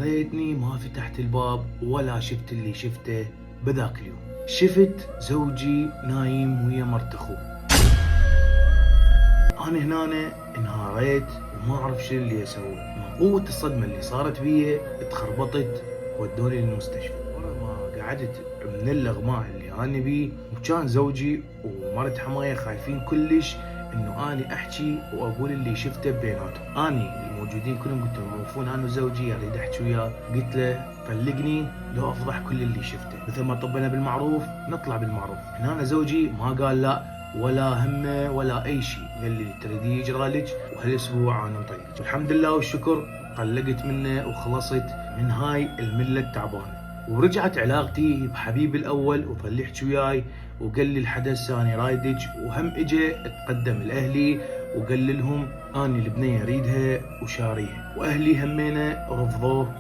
ليتني ما فتحت الباب ولا شفت اللي شفته بذاك اليوم. شفت زوجي نايم ويا مرت اخوه. انا هنا انهاريت وما اعرف شو اللي اسوي. من قوة الصدمة اللي صارت بي اتخربطت ودوني للمستشفى. ورا ما قعدت من اللغماء اللي انا بيه، وكان زوجي ومرت حماية خايفين كلش انه اني احكي واقول اللي شفته بيناتهم. اني الموجودين كلهم قلت لهم وقفون انا وزوجي اريد احكي وياه. قلت له طلقني لو افضح كل اللي شفته، مثل ما طبنا بالمعروف نطلع بالمعروف. هنا زوجي ما قال لا ولا همه ولا اي شيء، قال لي تريدي يجرى لك وهالاسبوع انا مطلقك. والحمد لله والشكر طلقت منه وخلصت من هاي المله التعبانه. ورجعت علاقتي بحبيبي الاول وظل يحكي وياي وقال لي الحدث اني رايدك، وهم اجى تقدم لاهلي وقال لهم اني البنيه اريدها وشاريها، واهلي همينه رفضوه.